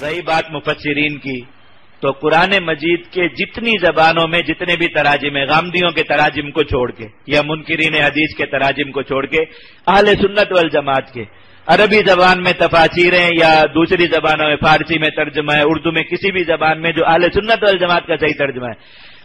رہی بات مفسرین کی، تو قرآن مجید کے جتنی زبانوں میں جتنے بھی تراجم ہیں، غامدیوں کے تراجم کو چھوڑ کے یا منکرین حدیث کے تراجم کو چھوڑ کے، اہل سنت والجماعت کے عربی زبان میں تفاسیریں یا دوسری زبانوں میں، فارسی میں ترجمہ ہے، اردو میں، کسی بھی زبان میں جو اہل سنت والجماعت کا صحیح ترجمہ ہے،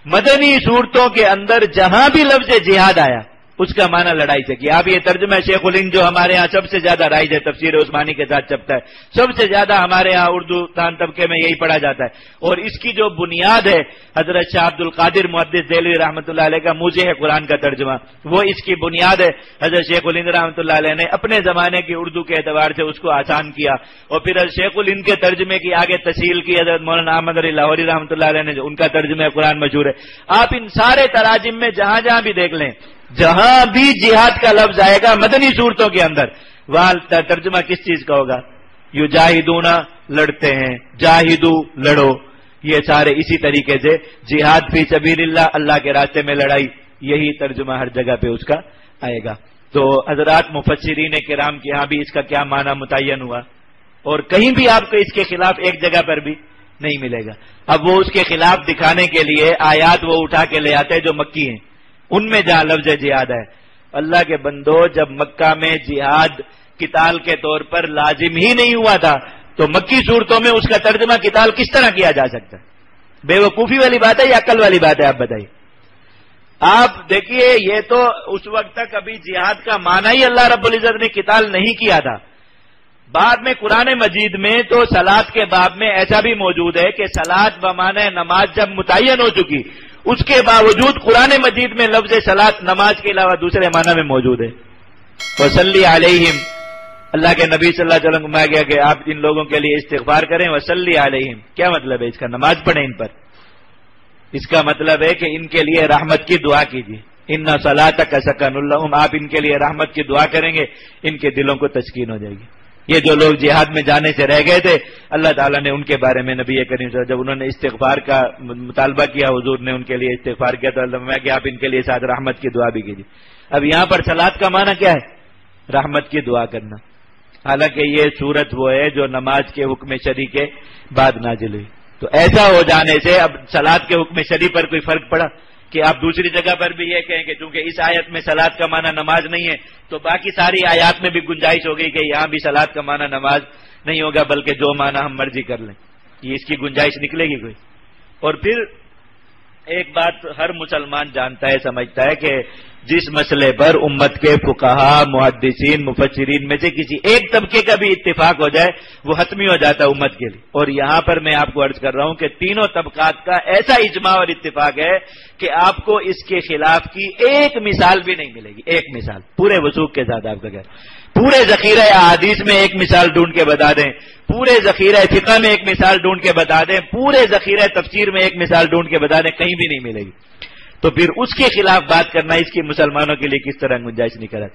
مدنی صورتوں کے اندر جہاں بھی لفظ جہاد آیا اس کا معنی لڑائی سے کیا۔ اب یہ ترجمہ شیخ الہند جو ہمارے ہاں سب سے زیادہ رائج ہے، تفسیر عثمانی کے ساتھ چھپتا ہے، سب سے زیادہ ہمارے ہاں اردو دان طبقے میں یہی پڑھا جاتا ہے، اور اس کی جو بنیاد ہے حضرت شاہ عبد القادر محدث دہلوی رحمۃ اللہ علیہ کا موضع ہے قرآن کا ترجمہ، وہ اس کی بنیاد ہے۔ حضرت شیخ الہند رحمۃ اللہ علیہ نے اپنے زمانے کی اردو کے اعتبار سے اس کو آسان کیا، اور پھر حضرت شیخ الہند کے ترجمے کی آگے تشہیر کی حضرت مولانا احمد علی لاہوری رحمۃ اللہ علیہ نے، جو ان کا ترجمہ قرآن مشہور ہے۔ آپ ان سارے تراجم میں جہاں جہاں بھی دیکھ لیں، جہاں بھی جہاد کا لفظ آئے گا مدنی صورتوں کے اندر، وہاں ترجمہ کس چیز کا ہوگا؟ یجاہدون، لڑتے ہیں، جاہدو، لڑو، یہ سارے اسی طریقے سے جہاد فی سبیل اللہ، اللہ کے راستے میں لڑائی، یہی ترجمہ ہر جگہ پہ اس کا آئے گا۔ تو حضرات مفسرین کرام کے یہاں بھی اس کا کیا معنی متعین ہوا، اور کہیں بھی آپ کو اس کے خلاف ایک جگہ پر بھی نہیں ملے گا۔ اب وہ اس کے خلاف دکھانے کے لیے آیات وہ اٹھا کے لے آتے ہیں جو مکی ہیں، ان میں جہاں لفظ جہاد ہے۔ اللہ کے بندو، جب مکہ میں جہاد قتال کے طور پر لازم ہی نہیں ہوا تھا تو مکی صورتوں میں اس کا ترجمہ قتال کس طرح کیا جا سکتا ہے؟ بے وقوفی والی بات ہے یا عقل والی بات ہے؟ آپ بتائیے۔ آپ دیکھیے، یہ تو اس وقت تک ابھی جہاد کا معنی ہی اللہ رب العزت نے قتال نہیں کیا تھا۔ بعد میں قرآن مجید میں تو صلاۃ کے باب میں ایسا بھی موجود ہے کہ صلاۃ بمعنی نماز جب متعین ہو چکی، اس کے باوجود قرآن مجید میں لفظ صلاۃ نماز کے علاوہ دوسرے معنی میں موجود ہے۔ وصلی علیہم، اللہ کے نبی صلی اللہ علیہ وسلم کو کہا گیا کہ آپ ان لوگوں کے لیے استغفار کریں۔ وصلی علیہم کیا مطلب ہے اس کا؟ نماز پڑھیں ان پر۔ اس کا مطلب ہے کہ ان کے لیے رحمت کی دعا کیجیے۔ ان صلاتک سکن لہم، آپ ان کے لیے رحمت کی دعا کریں گے، ان کے دلوں کو تسکین ہو جائے گی۔ یہ جو لوگ جہاد میں جانے سے رہ گئے تھے، اللہ تعالیٰ نے ان کے بارے میں نبی کریم صلی اللہ علیہ وسلم جب انہوں نے استغفار کا مطالبہ کیا، حضور نے ان کے لیے استغفار کیا تو اللہ میں کہ آپ ان کے لیے ساتھ رحمت کی دعا بھی کیجیے۔ اب یہاں پر صلاۃ کا معنی کیا ہے؟ رحمت کی دعا کرنا۔ حالانکہ یہ صورت وہ ہے جو نماز کے حکم شرعی کے بعد نازل ہوئی، تو ایسا ہو جانے سے اب صلاۃ کے حکم شرعی پر کوئی فرق پڑا کہ آپ دوسری جگہ پر بھی یہ کہیں کہ چونکہ اس آیت میں صلاۃ کا معنی نماز نہیں ہے تو باقی ساری آیات میں بھی گنجائش ہو گئی کہ یہاں بھی صلاۃ کا معنی نماز نہیں ہوگا بلکہ جو معنی ہم مرضی کر لیں، یہ اس کی گنجائش نکلے گی کوئی؟ اور پھر ایک بات ہر مسلمان جانتا ہے، سمجھتا ہے کہ جس مسئلے پر امت کے فقہا، محدثین، مفسرین میں سے کسی ایک طبقے کا بھی اتفاق ہو جائے وہ حتمی ہو جاتا ہے امت کے لیے، اور یہاں پر میں آپ کو عرض کر رہا ہوں کہ تینوں طبقات کا ایسا اجماع اور اتفاق ہے کہ آپ کو اس کے خلاف کی ایک مثال بھی نہیں ملے گی، ایک مثال پورے وثوق کے ساتھ آپ کا کہہ، پورے ذخیرہ احادیث میں ایک مثال ڈھونڈ کے بتا دیں، پورے ذخیرہ فقہ میں ایک مثال ڈھونڈ کے بتا دیں، پورے ذخیرہ تفسیر میں ایک مثال ڈھونڈ کے بتا دیں، کہیں بھی نہیں ملے گی۔ تو پھر اس کے خلاف بات کرنا اس کی مسلمانوں کے لیے کس طرح گنجائش نہیں کرا۔